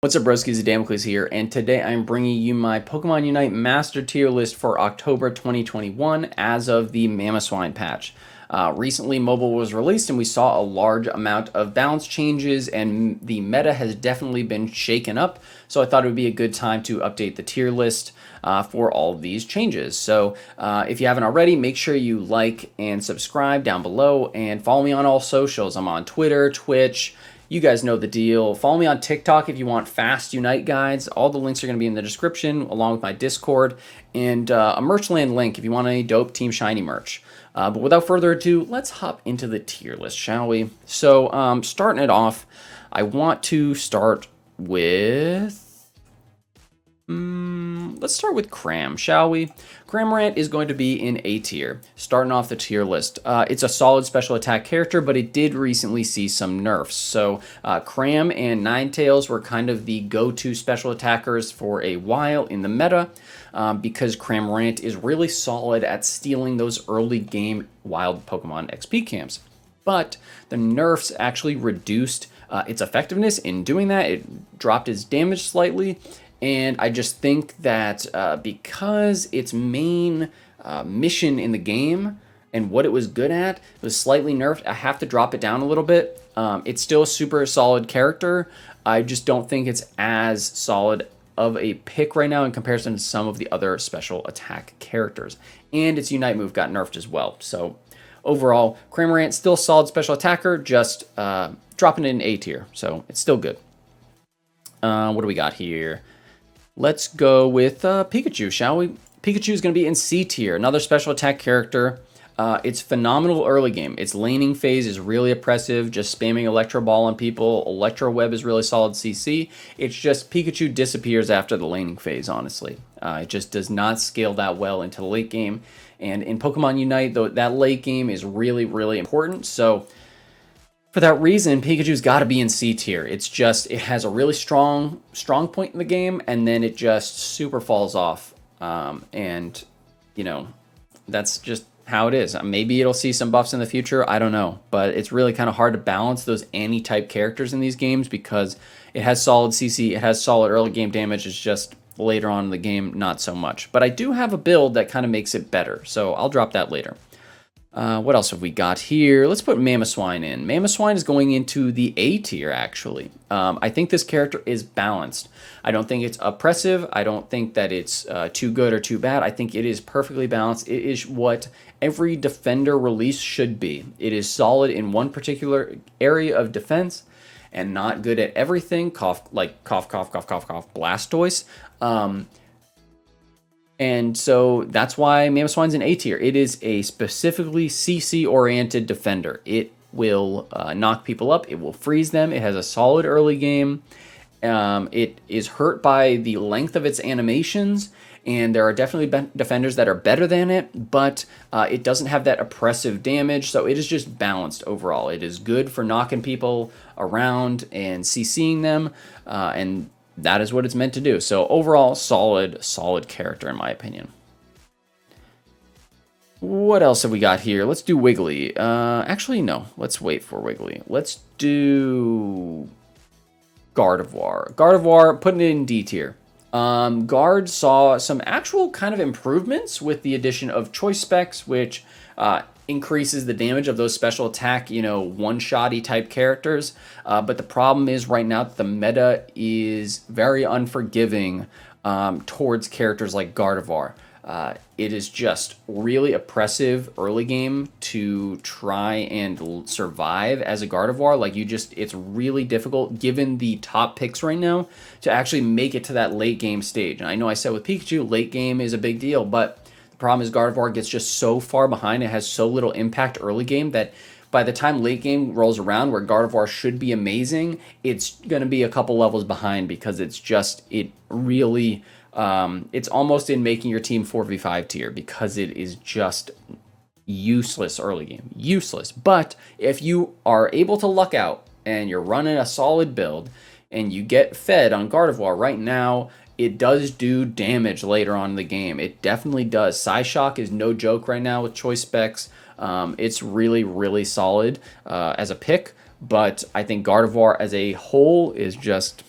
What's up, broskies? Damocles here, and today I'm bringing you my Pokemon Unite Master Tier list for October 2021 as of the mamoswine patch. Recently, mobile was released, and we saw a large amount of balance changes, and the meta has definitely been shaken up, so I thought it would be a good time to update the tier list for all of these changes. So if you haven't already, make sure you like and subscribe down below, and follow me on all socials. I'm on Twitter, Twitch. You guys know the deal. Follow me on TikTok if you want fast Unite guides. All the links are going to be in the description, along with my Discord, and a Merchland link if you want any dope Team Shiny merch. But without further ado, let's hop into the tier list, shall we? So starting it off, I want to start with... let's start with Cram, shall we? Cramorant is going to be in A tier, starting off the tier list. It's a solid special attack character, but it did recently see some nerfs. So Cram and Ninetales were kind of the go-to special attackers for a while in the meta, because Cramorant is really solid at stealing those early game wild Pokemon XP camps. But the nerfs actually reduced its effectiveness in doing that. It dropped its damage slightly. And I just think that because its main mission in the game and what it was good at was slightly nerfed, I have to drop it down a little bit. It's still a super solid character. I just don't think it's as solid of a pick right now in comparison to some of the other special attack characters. And its Unite move got nerfed as well. So overall, Cramorant still a solid special attacker, just dropping it in A tier. So it's still good. What do we got here? Let's go with Pikachu, shall we? Pikachu is going to be in C tier, another special attack character. It's phenomenal early game. Its laning phase is really oppressive, just spamming Electro Ball on people. Electro Web is really solid CC. It's just Pikachu disappears after the laning phase, honestly. It just does not scale that well into the late game. And in Pokemon Unite, though, that late game is really, really important. So for that reason, Pikachu's got to be in C tier. It's just, it has a really strong point in the game, and then it just super falls off. And, you know, that's just how it is. Maybe it'll see some buffs in the future, I don't know. But it's really kind of hard to balance those Annie-type characters in these games because it has solid CC, it has solid early game damage, it's just later on in the game, not so much. But I do have a build that kind of makes it better, so I'll drop that later. What else have we got here? Let's put mamoswine in. Mamoswine is going into the A tier, actually. I think this character is balanced. I don't think it's oppressive. I don't think that it's too good or too bad. I think it is perfectly balanced. It is what every defender release should be. It is solid in one particular area of defense and not good at everything. Cough, cough, cough, cough, cough, cough, Blastoise. And so that's why Mamoswine's in A tier. It is a specifically CC-oriented defender. It will knock people up. It will freeze them. It has a solid early game. It is hurt by the length of its animations, and there are definitely defenders that are better than it, but it doesn't have that oppressive damage, so it is just balanced overall. It is good for knocking people around and CCing them, and that is what it's meant to do. So overall, solid character in my opinion. What else have we got here? Let's do Wiggly. Actually, no. Let's wait for Wiggly. Let's do Gardevoir. Gardevoir, putting it in D tier. Guard saw some actual kind of improvements with the addition of choice specs, which increases the damage of those special attack, one-shotty type characters. But the problem is right now the meta is very unforgiving towards characters like Gardevoir. It is just really oppressive early game to try and survive as a Gardevoir. It's really difficult given the top picks right now to actually make it to that late game stage. And I know I said with Pikachu, late game is a big deal, but problem is Gardevoir gets just so far behind. It has so little impact early game that by the time late game rolls around where Gardevoir should be amazing, it's going to be a couple levels behind because it's almost in making your team 4v5 tier because it is just useless early game. Useless. But if you are able to luck out and you're running a solid build and you get fed on Gardevoir right now, it does do damage later on in the game. It definitely does. Psyshock is no joke right now with choice specs. It's really, really solid as a pick, but I think Gardevoir as a whole is just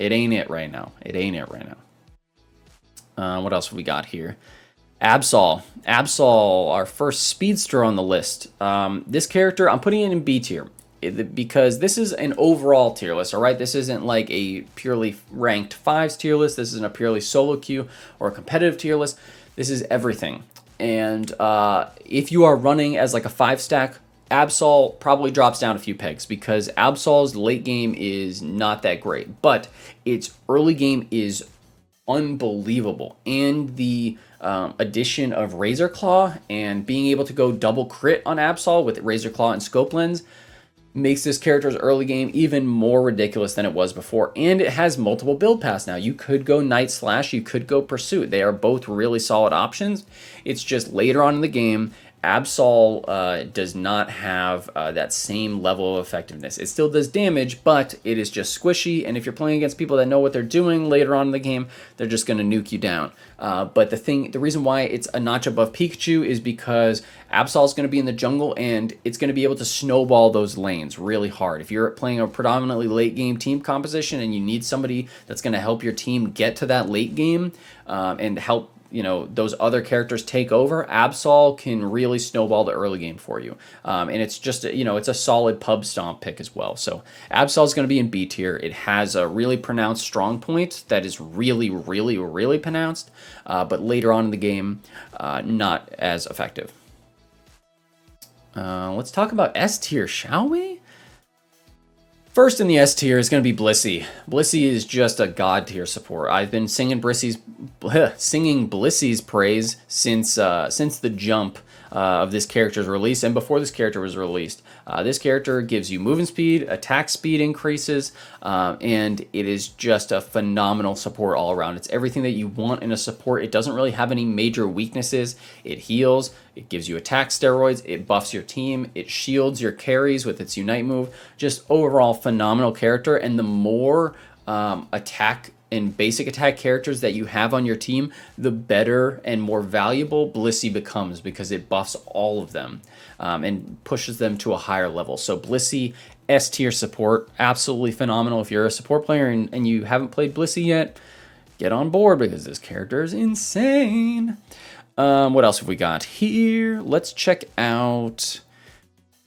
It ain't it right now. It ain't it right now. What else have we got here? Absol. Absol, our first speedster on the list. This character, I'm putting it in B tier because this is an overall tier list, all right? This isn't like a purely ranked 5s tier list. This isn't a purely solo queue or a competitive tier list. This is everything. And if you are running as like a 5-stack, Absol probably drops down a few pegs because Absol's late game is not that great, but its early game is unbelievable. And the addition of Razor Claw and being able to go double crit on Absol with Razor Claw and Scope Lens makes this character's early game even more ridiculous than it was before. And it has multiple build paths now. You could go Night Slash, you could go Pursuit. They are both really solid options. It's just later on in the game, Absol does not have that same level of effectiveness. It still does damage, but it is just squishy, and if you're playing against people that know what they're doing later on in the game, they're just going to nuke you down. But the reason why it's a notch above Pikachu is because Absol is going to be in the jungle, and it's going to be able to snowball those lanes really hard. If you're playing a predominantly late game team composition and you need somebody that's going to help your team get to that late game and help those other characters take over, Absol can really snowball the early game for you. And it's just, it's a solid pub stomp pick as well. So Absol is going to be in B tier. It has a really pronounced strong point that is really, really, really pronounced, but later on in the game, not as effective. Let's talk about S tier, shall we? First in the S tier is going to be Blissy. Blissy is just a god tier support. I've been singing Blissy's praise since the jump of this character's release and before this character was released. This character gives you movement speed, attack speed increases, and it is just a phenomenal support all around. It's everything that you want in a support. It doesn't really have any major weaknesses. It heals, it gives you attack steroids, it buffs your team, it shields your carries with its Unite move. Just overall phenomenal character, and the more attack and basic attack characters that you have on your team, the better and more valuable Blissy becomes because it buffs all of them and pushes them to a higher level. So Blissy, S tier support, absolutely phenomenal. If you're a support player and you haven't played Blissy yet, get on board because this character is insane. What else have we got here? Let's check out...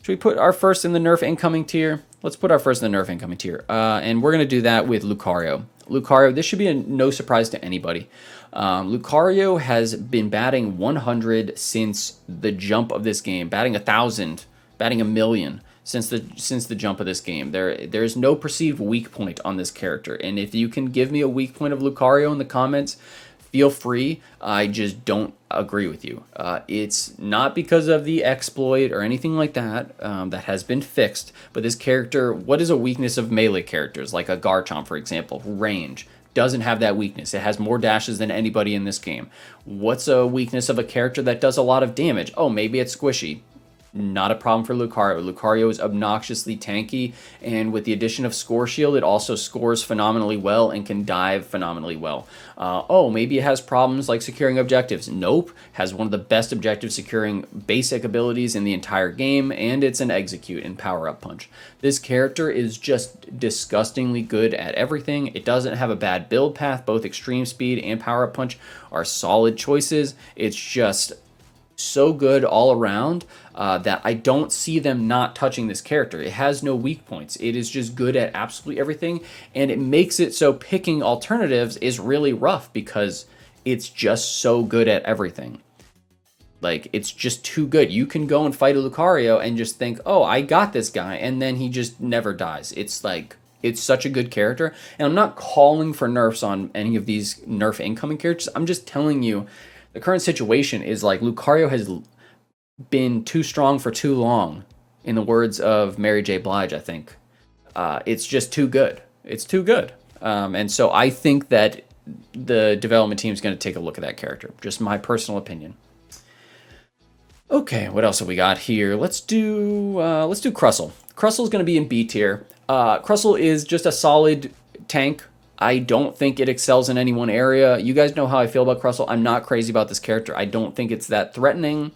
Should we put our first in the Nerf incoming tier? Let's put our first in the Nerf incoming tier. And we're going to do that with Lucario. Lucario, this should be no surprise to anybody. Lucario has been batting 100 since the jump of this game, batting 1,000, batting 1,000,000 since the jump of this game. There's no perceived weak point on this character, and if you can give me a weak point of Lucario in the comments, feel free. I just don't agree with you. It's not because of the exploit or anything like that that has been fixed, but this character, what is a weakness of melee characters, like a Garchomp, for example? Range. Doesn't have that weakness. It has more dashes than anybody in this game. What's a weakness of a character that does a lot of damage? Oh, maybe it's squishy. Not a problem for Lucario. Lucario is obnoxiously tanky, and with the addition of Score Shield, it also scores phenomenally well and can dive phenomenally well. Oh, maybe it has problems like securing objectives. Nope. Has one of the best objective securing basic abilities in the entire game, and it's an execute and power-up punch. This character is just disgustingly good at everything. It doesn't have a bad build path. Both extreme speed and power-up punch are solid choices. It's just so good all around that I don't see them not touching this character. It has no weak points. It is just good at absolutely everything, and it makes it so picking alternatives is really rough because it's just so good at everything. Like, it's just too good. You can go and fight a Lucario and just think, oh, I got this guy, and then he just never dies. It's like, it's such a good character, and I'm not calling for nerfs on any of these nerf incoming characters. I'm just telling you the current situation is like Lucario has been too strong for too long, in the words of Mary J. Blige, I think. It's just too good. It's too good. And so I think that the development team is going to take a look at that character. Just my personal opinion. Okay, what else have we got here? Let's do Crustle. Crustle is going to be in B tier. Crustle is just a solid tank. I don't think it excels in any one area. You guys know how I feel about Crustle. I'm not crazy about this character. I don't think it's that threatening.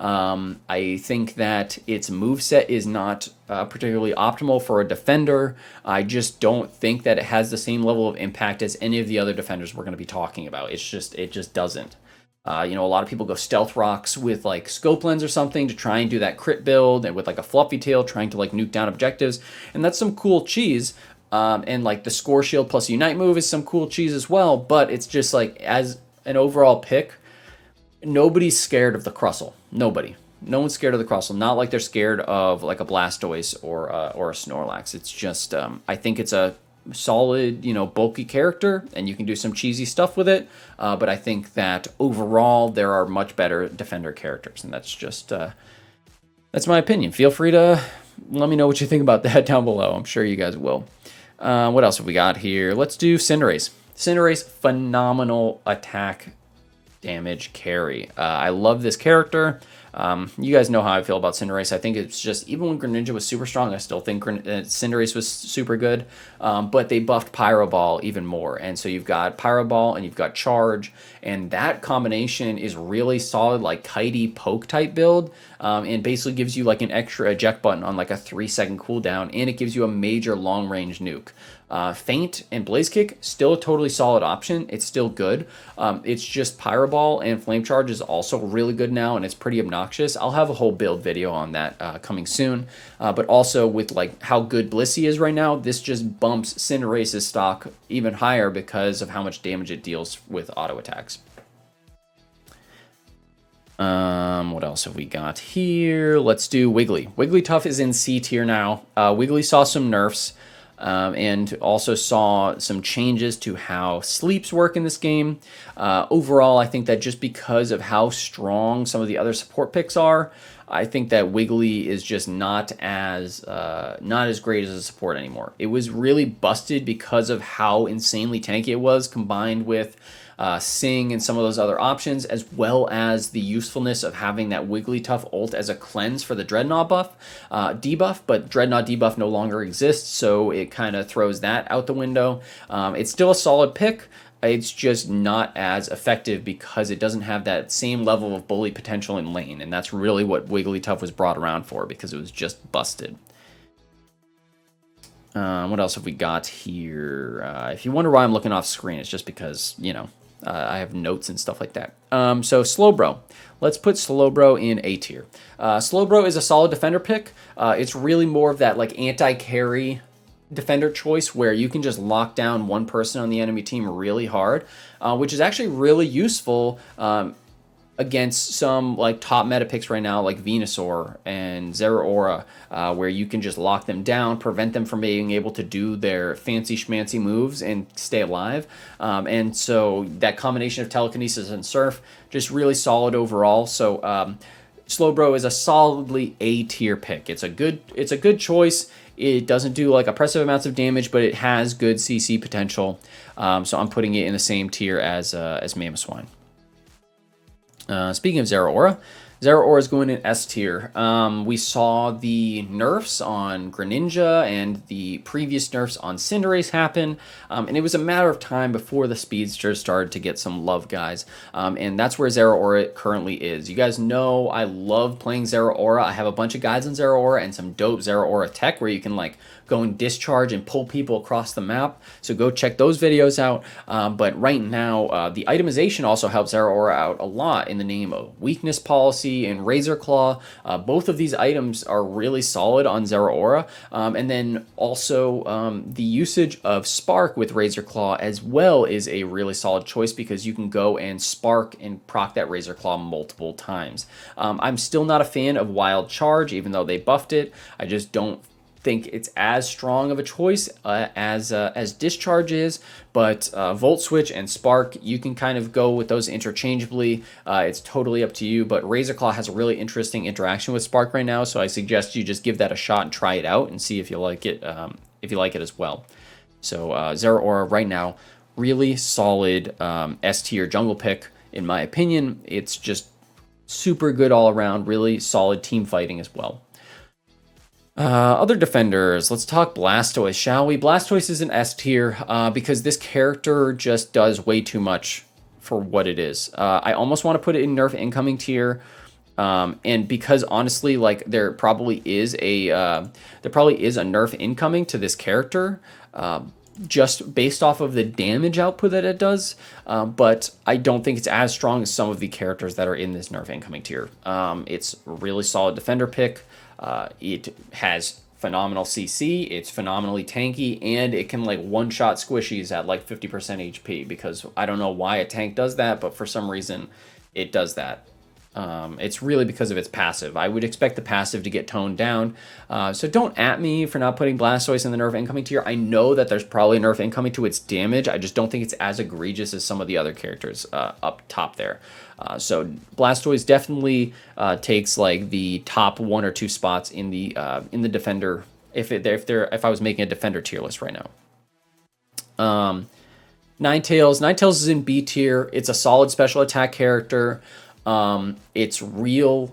I think that its moveset is not particularly optimal for a defender. I just don't think that it has the same level of impact as any of the other defenders we're going to be talking about. It just doesn't. You know, a lot of people go Stealth Rocks with like Scope Lens or something to try and do that crit build, and with like a Fluffy Tail trying to like nuke down objectives, and that's some cool cheese. And like the Score Shield plus Unite move is some cool cheese as well, but it's just like, as an overall pick, nobody's scared of the Crustle. Nobody. No one's scared of the Crustle. Not like they're scared of like a Blastoise or a Snorlax. It's just, I think it's a solid, you know, bulky character, and you can do some cheesy stuff with it. But I think that overall there are much better defender characters, and that's just, that's my opinion. Feel free to let me know what you think about that down below. I'm sure you guys will. What else have we got here? Let's do Cinderace. Cinderace, phenomenal attack damage carry. I love this character. You guys know how I feel about Cinderace. I think it's just, even when Greninja was super strong, I still think Cinderace was super good. But they buffed Pyro Ball even more. And so you've got Pyro Ball and you've got Charge. And that combination is really solid, like kitey poke type build. And basically gives you like an extra eject button on like a 3-second cooldown. And it gives you a major long range nuke. Feint and Blaze Kick, still a totally solid option. It's still good. It's just Pyro Ball and Flame Charge is also really good now, and it's pretty obnoxious. I'll have a whole build video on that coming soon. But also with like how good Blissy is right now, this just bumps Cinderace's stock even higher because of how much damage it deals with auto attacks. What else have we got here? Let's do Wiggly. Wigglytuff is in C tier now. Wiggly saw some nerfs. And also saw some changes to how sleeps work in this game. Overall, I think that just because of how strong some of the other support picks are, I think that Wiggly is just not as great as a support anymore. It was really busted because of how insanely tanky it was, combined with Sing and some of those other options, as well as the usefulness of having that Wigglytuff ult as a cleanse for the Dreadnought debuff, but Dreadnought debuff no longer exists, so it kind of throws that out the window. It's still a solid pick. It's just not as effective because it doesn't have that same level of bully potential in lane, and that's really what Wigglytuff was brought around for, because it was just busted. What else have we got here? If you wonder why I'm looking off screen, it's just because, you know, I have notes and stuff like that. So Slowbro. Let's put Slowbro in A tier. Slowbro is a solid defender pick. It's really more of that like anti-carry defender choice where you can just lock down one person on the enemy team really hard, which is actually really useful against some like top meta picks right now, like Venusaur and Zeraora, where you can just lock them down, prevent them from being able to do their fancy schmancy moves and stay alive. And so that combination of telekinesis and surf, just really solid overall. So Slowbro is a solidly A tier pick. It's a good choice. It doesn't do like oppressive amounts of damage, but it has good CC potential. So I'm putting it in the same tier as Mamoswine. Speaking of Zeraora, Zeraora is going in S tier. We saw the nerfs on Greninja and the previous nerfs on Cinderace happen, and it was a matter of time before the speedsters started to get some love, guys. And that's where Zeraora currently is. You guys know I love playing Zeraora. I have a bunch of guides on Zeraora and some dope Zeraora tech where you can like go and discharge and pull people across the map. So go check those videos out. But right now, the itemization also helps Zeraora out a lot in the name of weakness policy and Razor Claw. Both of these items are really solid on Zeraora. And then also the usage of Spark with Razor Claw as well is a really solid choice because you can go and Spark and proc that Razor Claw multiple times. I'm still not a fan of Wild Charge, even though they buffed it. I just don't think it's as strong of a choice as Discharge is, but Volt Switch and Spark, you can kind of go with those interchangeably. It's totally up to you, but Razor Claw has a really interesting interaction with Spark right now, so I suggest you just give that a shot and try it out and see if you like it, as well. So Zeraora right now, really solid S tier jungle pick in my opinion. It's just super good all around, really solid team fighting as well. Other defenders, let's talk Blastoise, shall we? Blastoise is an S tier because this character just does way too much for what it is. I almost want to put it in Nerf incoming tier, And because honestly, like there probably is a nerf incoming to this character, just based off of the damage output that it does. But I don't think it's as strong as some of the characters that are in this nerf incoming tier. It's a really solid defender pick. It has phenomenal CC, it's phenomenally tanky, and it can like one-shot squishies at like 50% HP, because I don't know why a tank does that, but for some reason it does that. It's really because of its passive. I would expect the passive to get toned down. So don't at me for not putting Blastoise in the nerf incoming tier. I know that there's probably a nerf incoming to its damage. I just don't think it's as egregious as some of the other characters up top there. So Blastoise definitely takes like the top 1 or 2 spots in the defender if I was making a defender tier list right now. Ninetales is in B tier. It's a solid special attack character. Its real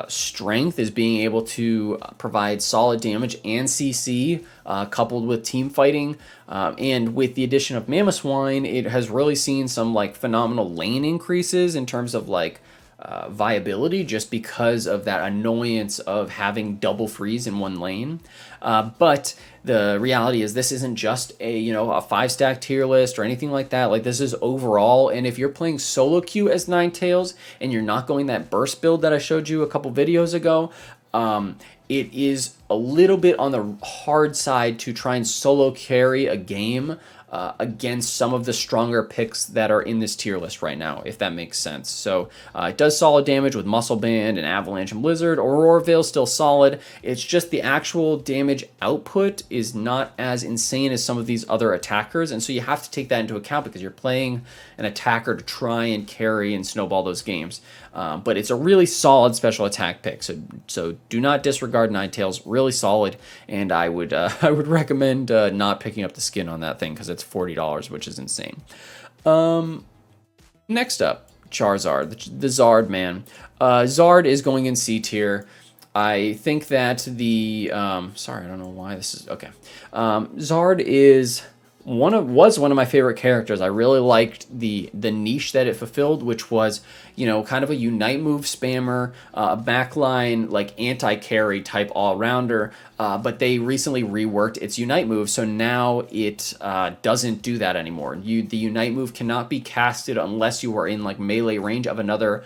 strength is being able to provide solid damage and CC, coupled with team fighting. And with the addition of mamoswine, it has really seen some like phenomenal lane increases in terms of like viability, just because of that annoyance of having double freeze in one lane. But the reality is this isn't just a 5-stack tier list or anything like that. Like, this is overall, and if you're playing solo queue as Ninetales and you're not going that burst build that I showed you a couple videos ago, it is a little bit on the hard side to try and solo carry a game against some of the stronger picks that are in this tier list right now, if that makes sense. So it does solid damage with Muscle Band and Avalanche and Blizzard. Aurora Veil's still solid. It's just the actual damage output is not as insane as some of these other attackers, and so you have to take that into account because you're playing an attacker to try and carry and snowball those games. But it's a really solid special attack pick, so do not disregard Ninetales. Really solid, and I would recommend not picking up the skin on that thing because it's $40, which is insane. Next up, Charizard, the Zard man. Zard is going in C tier. I think that the sorry, I don't know why this is okay. Zard is was one of my favorite characters. I really liked the niche that it fulfilled, which was, kind of a Unite move spammer, a backline like anti-carry type all-rounder, but they recently reworked its Unite move, so now it doesn't do that anymore. The Unite move cannot be casted unless you are in like melee range of another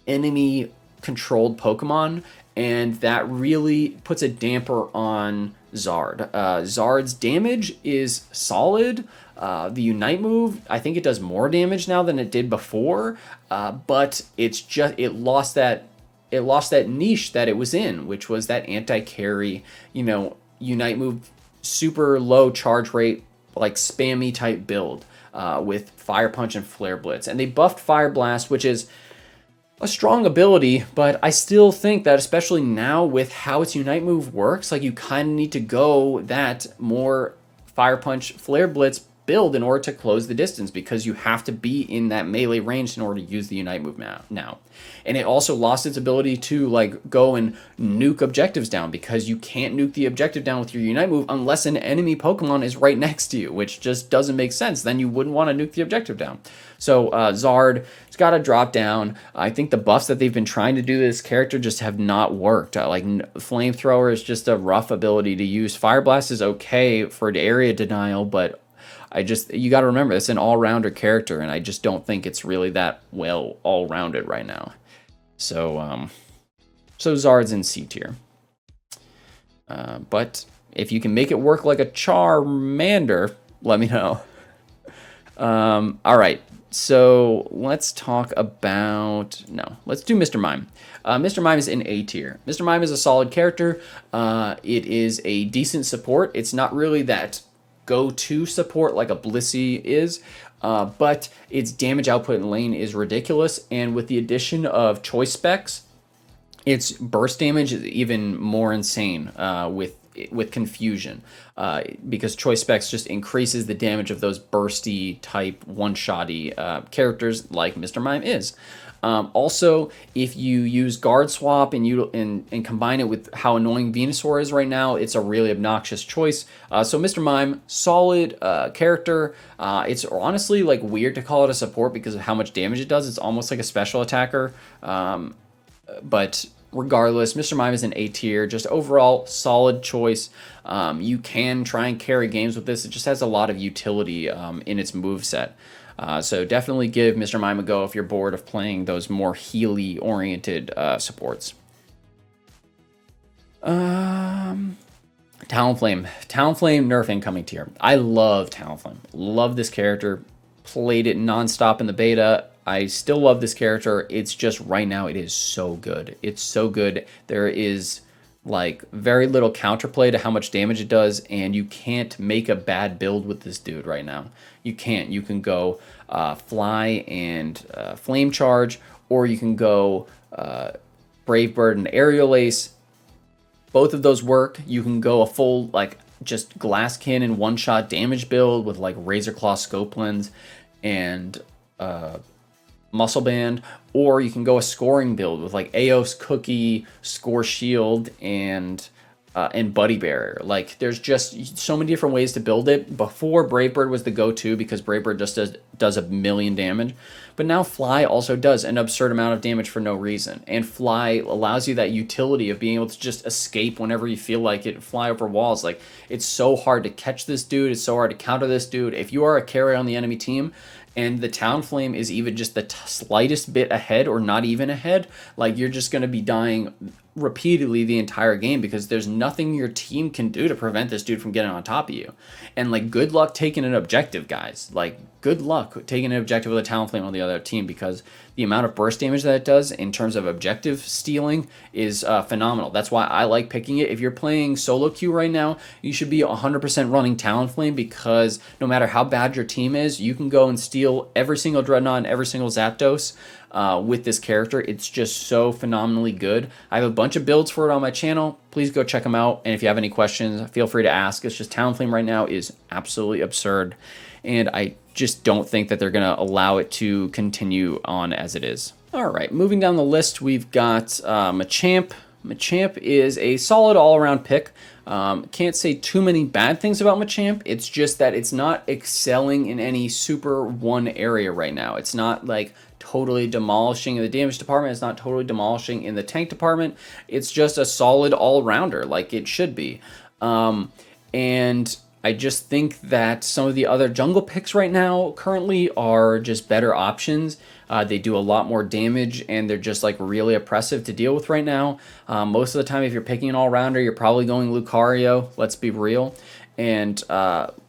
enemy controlled Pokemon, and that really puts a damper on Zard. Zard's damage is solid. The Unite move, I think it does more damage now than it did before, but it lost that niche that it was in, which was that anti-carry, Unite move, super low charge rate, like spammy type build with Fire Punch and Flare Blitz. And they buffed Fire Blast, which is a strong ability, but I still think that especially now with how its Unite move works, like you kind of need to go that more Fire Punch, Flare Blitz build in order to close the distance, because you have to be in that melee range in order to use the Unite move now. And it also lost its ability to like go and nuke objectives down, because you can't nuke the objective down with your Unite move unless an enemy Pokemon is right next to you, which just doesn't make sense. Then you wouldn't want to nuke the objective down. So Zard, it's got to drop down. I think the buffs that they've been trying to do to this character just have not worked. Like Flamethrower is just a rough ability to use. Fire Blast is okay for an area denial, but you got to remember, it's an all-rounder character, and I just don't think it's really that well all-rounded right now. So Zard's in C tier. But if you can make it work like a Charmander, let me know. All right, so let's talk about... No, let's do Mr. Mime. Mr. Mime is in A tier. Mr. Mime is a solid character. It is a decent support. It's not really that go-to support like a Blissy is, but its damage output in lane is ridiculous, and with the addition of choice specs, its burst damage is even more insane with confusion, because choice specs just increases the damage of those bursty type one-shotty characters like Mr. Mime is. Also, if you use Guard Swap and combine it with how annoying Venusaur is right now, it's a really obnoxious choice. So Mr. Mime, solid character. It's honestly like weird to call it a support because of how much damage it does. It's almost like a special attacker. But regardless, Mr. Mime is an A tier. Just overall solid choice. You can try and carry games with this. It just has a lot of utility in its moveset. So definitely give Mr. Mime a go if you're bored of playing those more Healy-oriented supports. Talonflame. Talonflame nerf incoming tier. I love Talonflame. Love this character. Played it nonstop in the beta. I still love this character. It's just right now it is so good. It's so good. There is like very little counterplay to how much damage it does, and you can't make a bad build with this dude right now. You can't. You can go Fly and Flame Charge, or you can go Brave Bird and Aerial Ace. Both of those work. You can go a full like just Glass Cannon one-shot damage build with like Razor Claw Scope Lens and Muscle Band, or you can go a scoring build with like Aos Cookie, Score Shield, and Buddy Barrier. Like there's just so many different ways to build it. Before, Brave Bird was the go-to because Brave Bird just does a million damage, but now Fly also does an absurd amount of damage for no reason, and Fly allows you that utility of being able to just escape whenever you feel like it, fly over walls. Like it's so hard to catch this dude, it's so hard to counter this dude. If you are a carry on the enemy team and the Talonflame is even just the slightest bit ahead or not even ahead, like you're just going to be dying repeatedly the entire game because there's nothing your team can do to prevent this dude from getting on top of you. And like good luck taking an objective, guys. Like good luck taking an objective with a Talonflame on the other team, because the amount of burst damage that it does in terms of objective stealing is phenomenal. That's why I like picking it. If you're playing solo queue right now, you should be 100% running Talonflame, because no matter how bad your team is, you can go and steal every single Dreadnought and every single Zapdos with this character. It's just so phenomenally good. I have a bunch of builds for it on my channel. Please go check them out. And if you have any questions, feel free to ask. It's just Talonflame right now is absolutely absurd, and I just don't think that they're going to allow it to continue on as it is. All right, moving down the list, we've got Machamp. Machamp is a solid all-around pick. Can't say too many bad things about Machamp. It's just that it's not excelling in any super one area right now. It's not like totally demolishing in the damage department. It's not totally demolishing in the tank department. It's just a solid all-rounder like it should be. And I just think that some of the other jungle picks right now currently are just better options. They do a lot more damage, and they're just like really oppressive to deal with right now. Most of the time, if you're picking an all-rounder, you're probably going Lucario, let's be real. And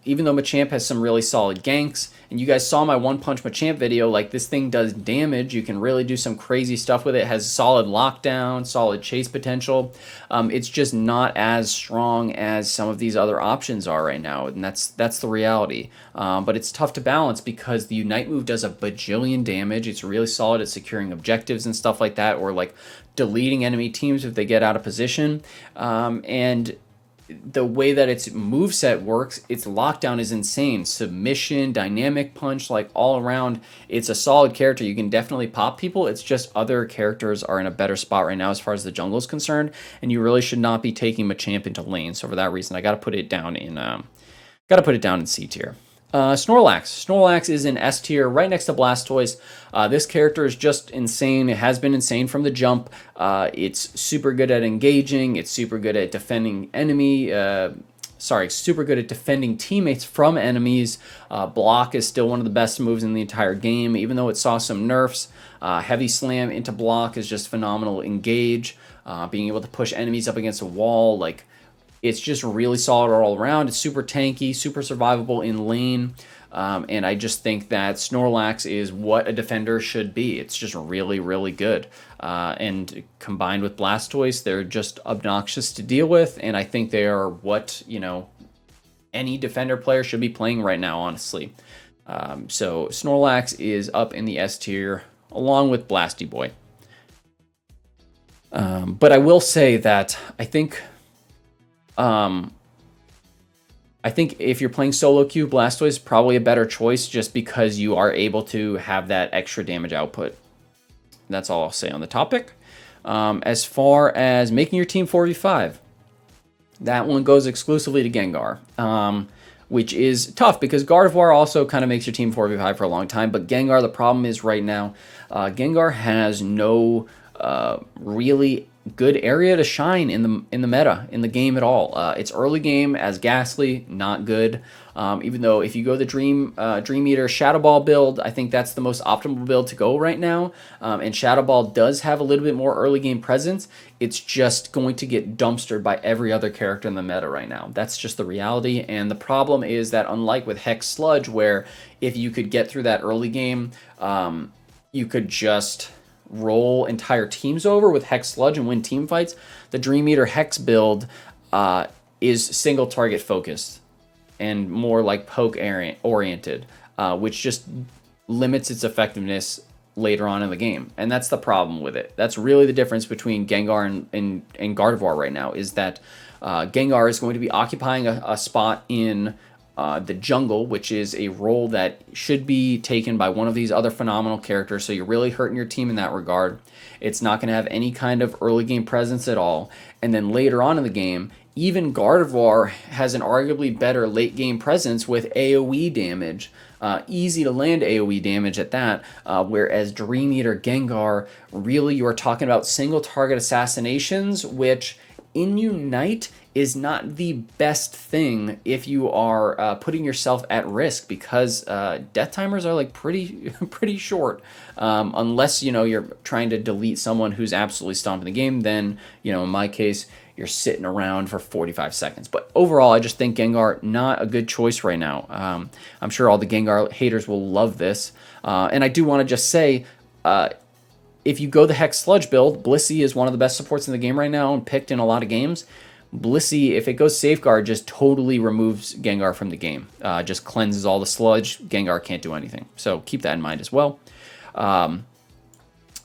even though Machamp has some really solid ganks, and you guys saw my One Punch Machamp video, like this thing does damage. You can really do some crazy stuff with it. It has solid lockdown, solid chase potential. It's just not as strong as some of these other options are right now, and that's the reality. But it's tough to balance because the Unite move does a bajillion damage. It's really solid at securing objectives and stuff like that, or like deleting enemy teams if they get out of position. And the way that its moveset works, its lockdown is insane. Submission, dynamic punch, like all around, it's a solid character. You can definitely pop people. It's just other characters are in a better spot right now as far as the jungle is concerned, and you really should not be taking Machamp into lane. So for that reason, I got to put it down in C tier. Snorlax. Snorlax is in S tier, right next to Blastoise. This character is just insane. It has been insane from the jump. It's super good at engaging. It's super good at defending super good at defending teammates from enemies. Block is still one of the best moves in the entire game, even though it saw some nerfs. Heavy Slam into block is just phenomenal. Engage, being able to push enemies up against a wall, like it's just really solid all around. It's super tanky, super survivable in lane. And I just think that Snorlax is what a defender should be. It's just really, really good. And combined with Blastoise, they're just obnoxious to deal with. And I think they are what, any defender player should be playing right now, honestly. So Snorlax is up in the S tier, along with Blasty Boy. But I will say that I think if you're playing solo queue, Blastoise is probably a better choice just because you are able to have that extra damage output. That's all I'll say on the topic. As far as making your team 4v5, that one goes exclusively to Gengar, which is tough because Gardevoir also kind of makes your team 4v5 for a long time. But Gengar, the problem is right now, Gengar has no really good area to shine in the meta, in the game at all. It's early game as Ghastly, not good. Even though if you go the Dream Eater Shadow Ball build, I think that's the most optimal build to go right now. And Shadow Ball does have a little bit more early game presence. It's just going to get dumpstered by every other character in the meta right now. That's just the reality. And the problem is that unlike with Hex Sludge, where if you could get through that early game, you could just roll entire teams over with Hex Sludge and win team fights. The Dream Eater Hex build is single target focused and more like poke oriented, which just limits its effectiveness later on in the game. And that's the problem with it. That's really the difference between Gengar and Gardevoir right now, is that Gengar is going to be occupying a spot in the jungle, which is a role that should be taken by one of these other phenomenal characters, so you're really hurting your team in that regard. It's not going to have any kind of early game presence at all. And then later on in the game, even Gardevoir has an arguably better late game presence with AoE damage. Easy to land AoE damage at that, whereas Dream Eater Gengar, really you are talking about single target assassinations, which in Unite is not the best thing if you are putting yourself at risk, because death timers are like pretty short, unless you're trying to delete someone who's absolutely stomping the game. Then in my case, you're sitting around for 45 seconds. But overall, I just think Gengar, not a good choice right now. I'm sure all the Gengar haters will love this, and I do want to just say, if you go the Hex Sludge build, Blissy is one of the best supports in the game right now and picked in a lot of games. Blissy, if it goes Safeguard, just totally removes Gengar from the game. Just cleanses all the sludge. Gengar can't do anything. So keep that in mind as well. Garchomp.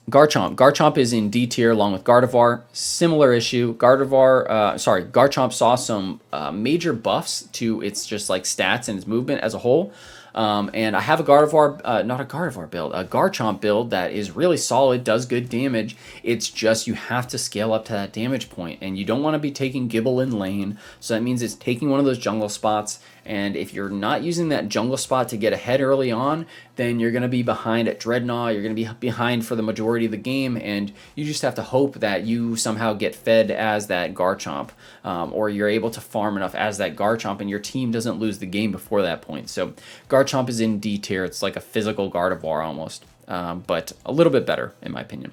Garchomp is in D tier along with Gardevoir. Similar issue. Garchomp saw some major buffs to its just like stats and its movement as a whole. And I have a Gardevoir, not a Gardevoir build, a Garchomp build that is really solid, does good damage. It's just you have to scale up to that damage point, and you don't want to be taking Gibble in lane, so that means it's taking one of those jungle spots, and if you're not using that jungle spot to get ahead early on, then you're going to be behind at Dreadnought, you're going to be behind for the majority of the game, and you just have to hope that you somehow get fed as that Garchomp, or you're able to farm enough as that Garchomp, and your team doesn't lose the game before that point. So Garchomp is in D tier. It's like a physical Gardevoir almost, but a little bit better in my opinion.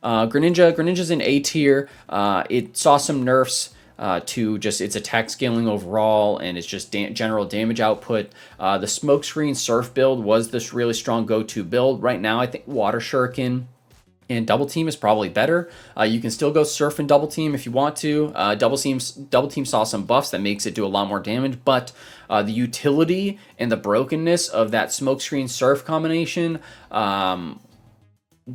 Greninja's in A tier. It saw some nerfs to just its attack scaling overall, and it's just general damage output. The Smokescreen Surf build was this really strong go-to build. Right now, I think Water Shuriken and Double Team is probably better. You can still go Surf and Double Team if you want to. Double Team saw some buffs that makes it do a lot more damage, but the utility and the brokenness of that Smokescreen Surf combination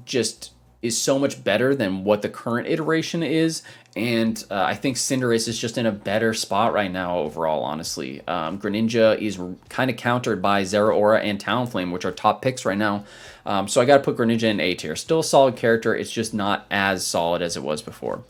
just is so much better than what the current iteration is, and I think Cinderace is just in a better spot right now overall, honestly. Greninja is kind of countered by Zeraora and Talonflame, which are top picks right now, so I got to put Greninja in A tier. Still a solid character, it's just not as solid as it was before.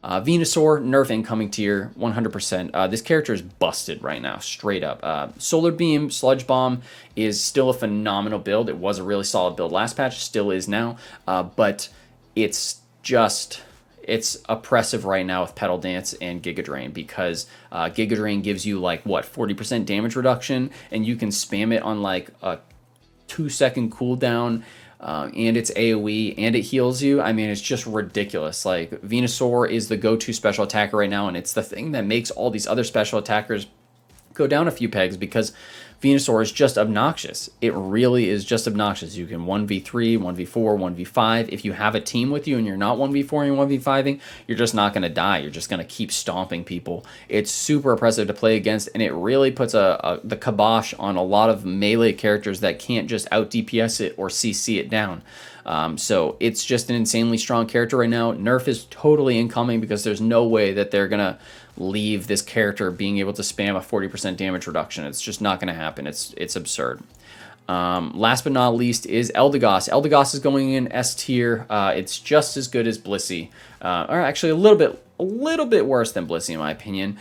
Venusaur, nerf incoming tier, 100%. This character is busted right now, straight up. Solar Beam, Sludge Bomb is still a phenomenal build. It was a really solid build last patch, still is now, but it's oppressive right now with Petal Dance and Giga Drain, because Giga Drain gives you like, what, 40% damage reduction, and you can spam it on like a 2-second cooldown, and it's AoE, and it heals you. I mean, it's just ridiculous. Like, Venusaur is the go-to special attacker right now, and it's the thing that makes all these other special attackers go down a few pegs, because Venusaur is just obnoxious. It really is just obnoxious. You can 1v3, 1v4, 1v5. If you have a team with you and you're not 1v4 and 1v5ing, you're just not going to die. You're just going to keep stomping people. It's super oppressive to play against, and it really puts the kibosh on a lot of melee characters that can't just out DPS it or CC it down. So it's just an insanely strong character right now. Nerf is totally incoming, because there's no way that they're going to leave this character being able to spam a 40% damage reduction. It's just not going to happen. It's absurd. Last but not least is Eldegoss. Eldegoss is going in S tier. It's just as good as Blissy, or actually a little bit worse than Blissy in my opinion.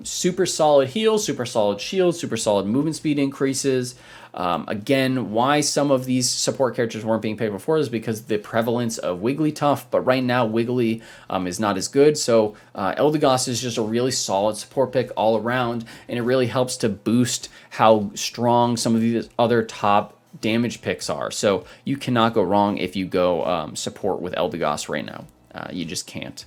Super solid heal, super solid shield, super solid movement speed increases. Again, why some of these support characters weren't being picked before is because the prevalence of Wigglytuff, but right now Wiggly is not as good, so Eldegoss is just a really solid support pick all around, and it really helps to boost how strong some of these other top damage picks are. So you cannot go wrong if you go support with Eldegoss right now. You just can't.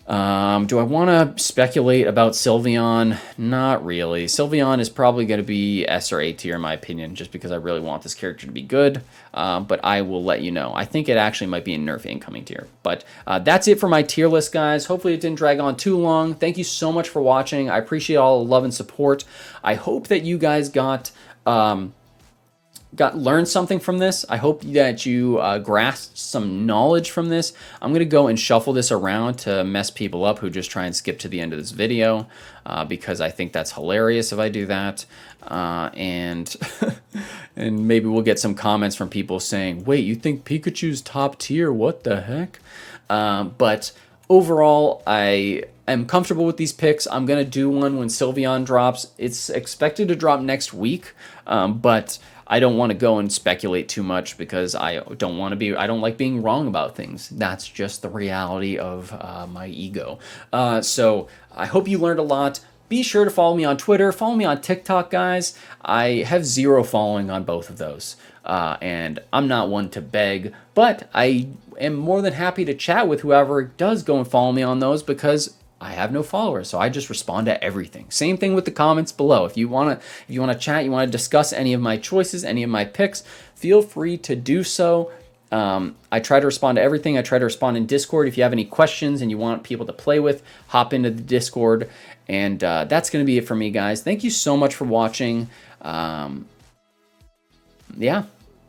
Do I want to speculate about Sylveon? Not really. Sylveon is probably going to be S or A tier in my opinion, just because I really want this character to be good, but I will let you know. I think it actually might be in Nerf incoming tier. But that's it for my tier list, guys. Hopefully it didn't drag on too long. Thank you so much for watching. I appreciate all the love and support. I hope that you guys learned something from this. I hope that you grasped some knowledge from this. I'm going to go and shuffle this around to mess people up who just try and skip to the end of this video because I think that's hilarious if I do that. And and maybe we'll get some comments from people saying, wait, you think Pikachu's top tier? What the heck? But overall, I am comfortable with these picks. I'm going to do one when Sylveon drops. It's expected to drop next week, but I don't want to go and speculate too much because I don't like being wrong about things. That's just the reality of my ego. So I hope you learned a lot. Be sure to follow me on Twitter. Follow me on TikTok, guys. I have 0 following on both of those. And I'm not one to beg, but I am more than happy to chat with whoever does go and follow me on those because I have no followers, so I just respond to everything. Same thing with the comments below. If you wanna chat, you wanna discuss any of my choices, any of my picks, feel free to do so. I try to respond to everything. I try to respond in Discord. If you have any questions and you want people to play with, hop into the Discord. And that's gonna be it for me, guys. Thank you so much for watching. Yeah.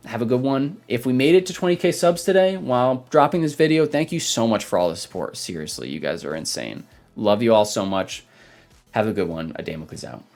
Have a good one. If we made it to 20K subs today while dropping this video, thank you so much for all the support. Seriously, you guys are insane. Love you all so much. Have a good one. Adamocles out.